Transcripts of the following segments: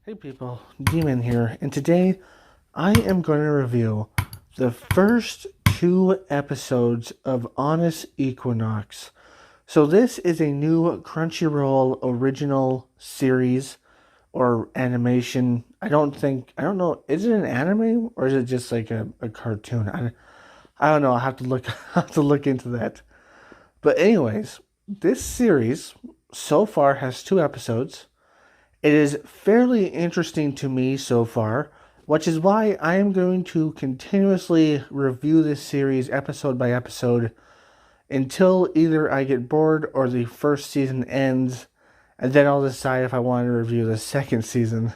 Hey people, Demon here, and today I am going to review the first two episodes of Onyx Equinox. So this is a new Crunchyroll original series or animation. I don't know, is it an anime or is it just like a cartoon? I don't know, I have to look, I have to look into that. But anyways, this series so far has two episodes. It is fairly interesting to me so far, which is why I am going to continuously review this series episode by episode until either I get bored or the first season ends, and then I'll decide if I want to review the second season.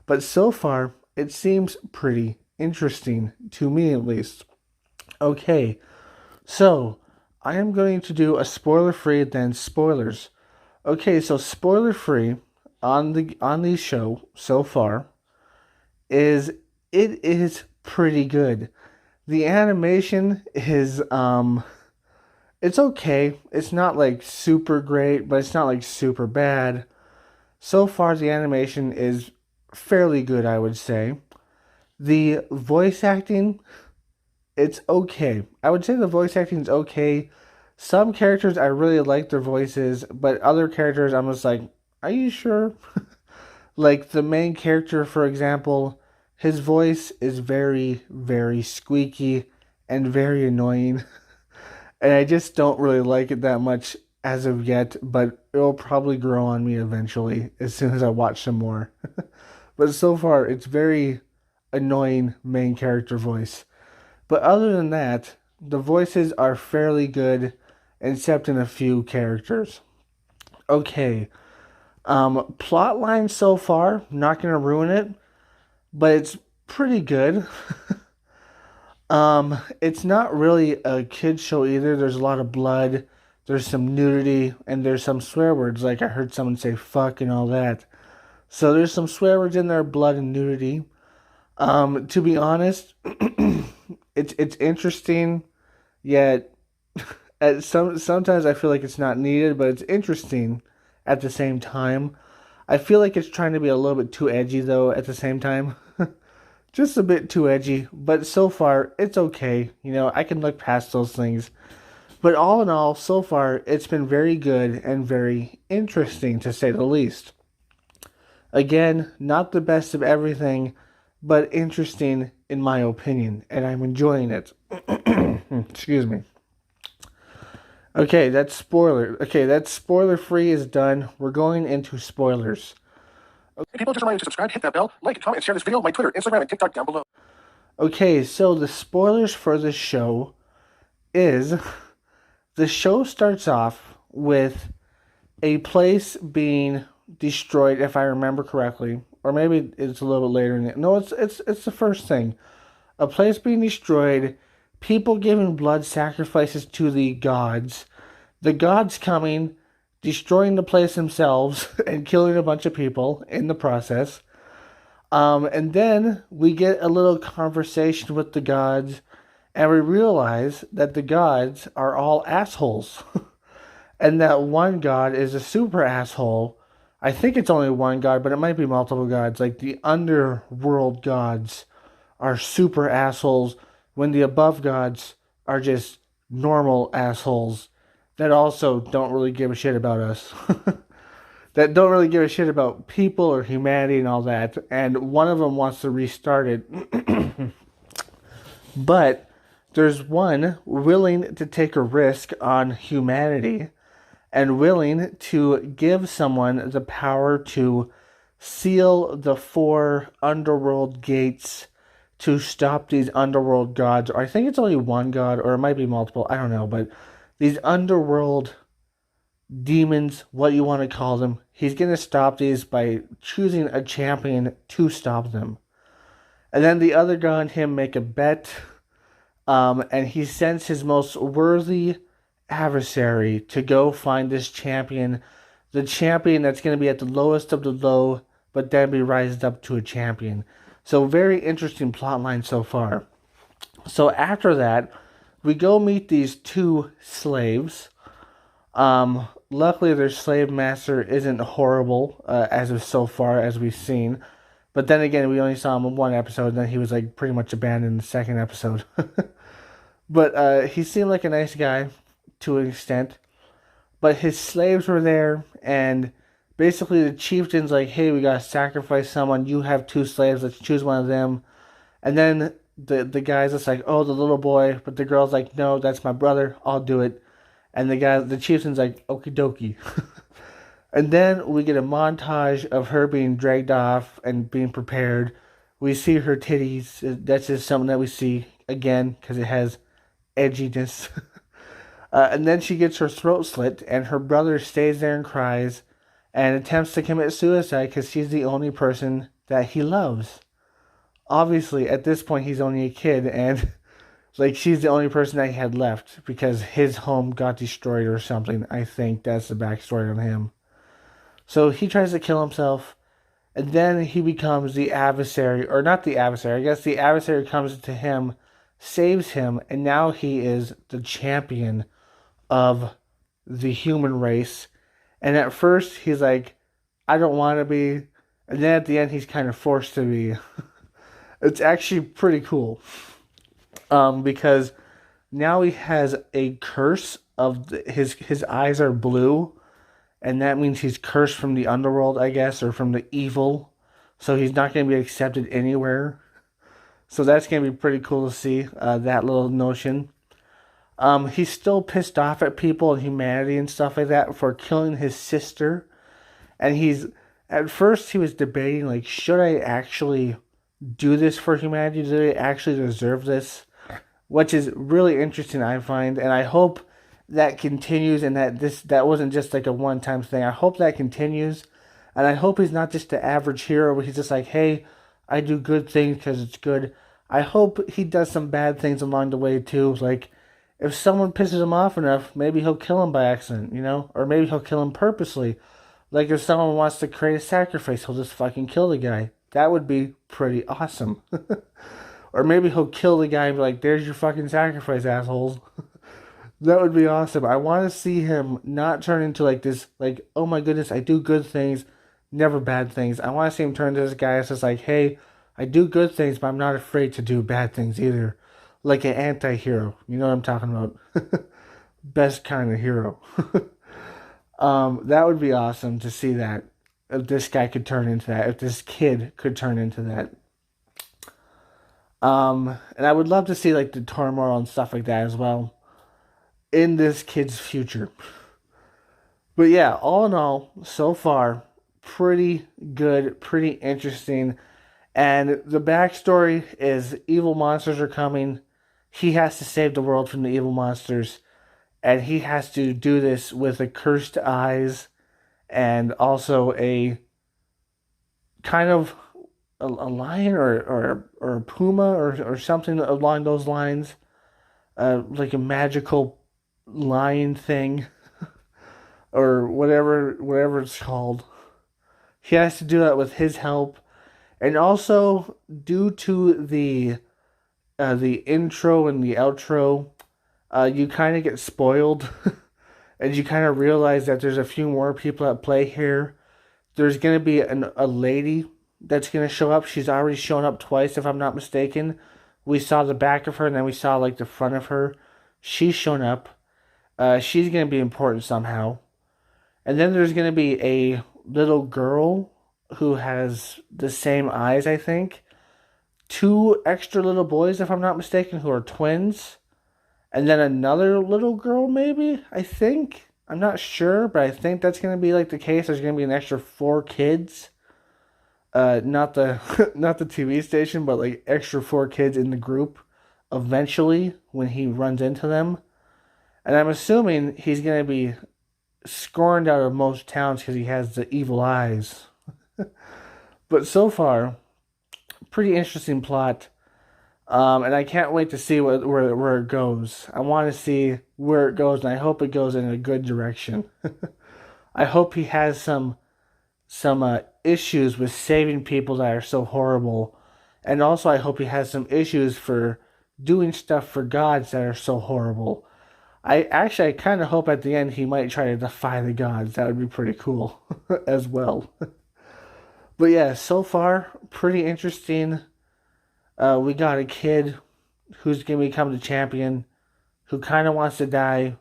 But so far, it seems pretty interesting, to me at least. Okay, so I am going to do a spoiler free, then spoilers. Okay, so spoiler free on the show so far is it is pretty good. The animation is it's okay. It's not like super great, but it's not like super bad. So far the animation is fairly good, I would say. The voice acting, it's okay. I would say the voice acting is okay. Some characters I really like their voices, but other characters I'm just like, are you sure? Like the main character, for example, his voice is very, very squeaky and very annoying. And I just don't really like it that much as of yet, but it'll probably grow on me eventually as soon as I watch some more. But so far, it's very annoying main character voice. But other than that, the voices are fairly good, except in a few characters. Okay, plot line so far, not gonna ruin it, but it's pretty good. It's not really a kid show either. There's a lot of blood, there's some nudity, and there's some swear words. Like I heard someone say "fuck" and all that. So there's some swear words in there, blood and nudity. To be honest, it's interesting, yet sometimes I feel like it's not needed, but it's interesting at the same time. I feel like it's trying to be a little bit too edgy though at the same time. Just a bit too edgy, but so far it's okay. You know, I can look past those things. But all in all, so far it's been very good and very interesting to say the least. Again, not the best of everything, but interesting in my opinion, and I'm enjoying it. Excuse me. Okay, that's spoiler. Okay, that spoiler free is done. We're going into spoilers. Hey people, just a reminder to subscribe, hit that bell, like, comment, and share this video on my Twitter, Instagram, and TikTok down below. Okay, so the spoilers for the show is the show starts off with a place being destroyed, if I remember correctly, or maybe it's a little bit later in it. No, it's the first thing. A place being destroyed, people giving blood sacrifices to the gods coming, destroying the place themselves, and killing a bunch of people in the process. And then we get a little conversation with the gods, and we realize that the gods are all assholes. And that one god is a super asshole. I think it's only one god, but it might be multiple gods. Like the underworld gods are super assholes, when the above gods are just normal assholes that also don't really give a shit about us. That don't really give a shit about people or humanity and all that. And one of them wants to restart it. But there's one willing to take a risk on humanity and willing to give someone the power to seal the four underworld gates to stop these underworld gods. Or I think it's only one god, or it might be multiple. I don't know. But these underworld demons, what you want to call them, he's going to stop these by choosing a champion to stop them. And then the other god and him make a bet. And he sends his most worthy adversary to go find this champion. The champion that's going to be at the lowest of the low, but then be raised up to a champion. So very interesting plotline so far. So after that, we go meet these two slaves. luckily their slave master isn't horrible as of so far as we've seen. But then again, we only saw him in one episode, and then he was like pretty much abandoned in the second episode. But he seemed like a nice guy to an extent. But his slaves were there, and basically the chieftain's like, "Hey, we gotta sacrifice someone. You have two slaves. Let's choose one of them." And then the guy's just like, "Oh, the little boy," but the girl's like, "No, that's my brother. I'll do it." And the chieftain's like, "Okie dokie." And then we get a montage of her being dragged off and being prepared. We see her titties. That's just something that we see again because it has edginess. And then she gets her throat slit, and her brother stays there and cries and attempts to commit suicide because she's the only person that he loves. Obviously, at this point, he's only a kid, and like she's the only person that he had left because his home got destroyed or something. I think that's the backstory on him. So he tries to kill himself, and then he becomes the adversary, or not the adversary. I guess the adversary comes to him, saves him, and now he is the champion of the human race. And at first, he's like, I don't want to be. And then at the end, he's kind of forced to be. It's actually pretty cool. Because now he has a curse of his eyes are blue, and that means he's cursed from the underworld, I guess, or from the evil. So he's not going to be accepted anywhere. So that's going to be pretty cool to see that little notion. He's still pissed off at people and humanity and stuff like that for killing his sister. And at first he was debating, like, should I actually do this for humanity? Do they actually deserve this? Which is really interesting, I find. And I hope that continues and that wasn't just like a one-time thing. I hope that continues. And I hope he's not just the average hero where he's just like, hey, I do good things because it's good. I hope he does some bad things along the way too. Like, if someone pisses him off enough, maybe he'll kill him by accident, Or maybe he'll kill him purposely. Like, if someone wants to create a sacrifice, he'll just fucking kill the guy. That would be pretty awesome. Or maybe he'll kill the guy and be like, there's your fucking sacrifice, assholes. That would be awesome. I want to see him not turn into like this, like, oh my goodness, I do good things, never bad things. I want to see him turn to this guy that's just like, hey, I do good things, but I'm not afraid to do bad things either. Like an anti-hero. You know what I'm talking about? Best kind of hero. That would be awesome to see that. If this guy could turn into that. If this kid could turn into that. And I would love to see like the turmoil and stuff like that as well. In this kid's future. But yeah, all in all, so far, pretty good, pretty interesting. And the backstory is evil monsters are coming. He has to save the world from the evil monsters. And he has to do this with a cursed eyes and also a kind of a lion or a puma or something along those lines. Like a magical lion thing. Or whatever it's called. He has to do that with his help. And also, due to the intro and the outro, you kind of get spoiled, and you kind of realize that there's a few more people at play here. There's going to be a lady that's going to show up. She's already shown up twice, if I'm not mistaken. We saw the back of her, and then we saw like the front of her. She's shown up. She's going to be important somehow. And then there's going to be a little girl who has the same eyes, I think. Two extra little boys, if I'm not mistaken, who are twins. And then another little girl, maybe, I think. I'm not sure, but I think that's going to be like the case. There's going to be an extra 4 kids. Not the not the TV station, but like extra 4 kids in the group eventually when he runs into them. And I'm assuming he's going to be scorned out of most towns because he has the evil eyes. But so far, pretty interesting plot. And I can't wait to see where it goes. I want to see where it goes, and I hope it goes in a good direction. I hope he has some issues with saving people that are so horrible. And also I hope he has some issues for doing stuff for gods that are so horrible. I kind of hope at the end he might try to defy the gods. That would be pretty cool as well. But yeah, so far pretty interesting. We got a kid who's gonna become the champion, who kind of wants to die,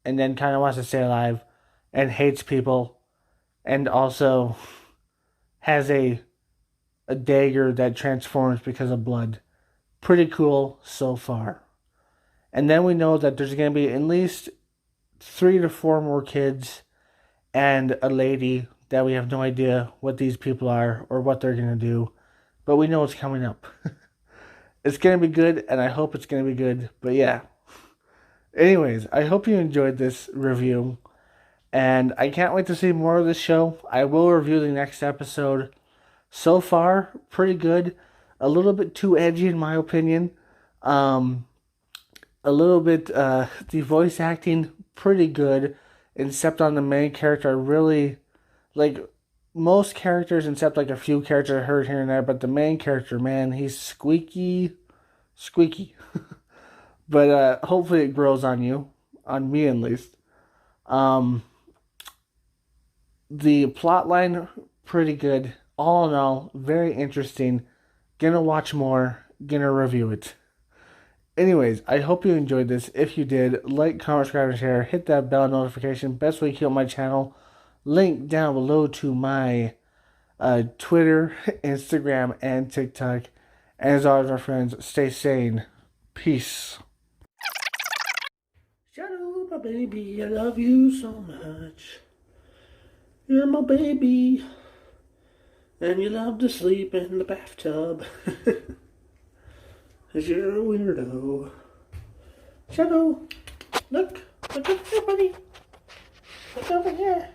and then kind of wants to stay alive, and hates people, and also has a dagger that transforms because of blood. Pretty cool so far. And then we know that there's going to be at least 3 to 4 more kids and a lady that we have no idea what these people are or what they're going to do. But we know it's coming up. It's going to be good, and I hope it's going to be good. But yeah. Anyways, I hope you enjoyed this review. And I can't wait to see more of this show. I will review the next episode. So far, pretty good. A little bit too edgy in my opinion. A little bit, the voice acting, pretty good. Except on the main character, I really, like, most characters, except like a few characters I heard here and there, but the main character, man, he's squeaky. But hopefully it grows on you. On me at least. The plot line, pretty good. All in all, very interesting. Gonna watch more. Gonna review it. Anyways, I hope you enjoyed this. If you did, like, comment, subscribe, and share. Hit that bell notification. Best way to keep my channel. Link down below to my Twitter, Instagram, and TikTok. And as always, my friends, stay sane. Peace. Shadow, my baby, I love you so much. You're my baby. And you love to sleep in the bathtub. 'Cause you're a weirdo. Shadow, look. Look over here, buddy. Look over here.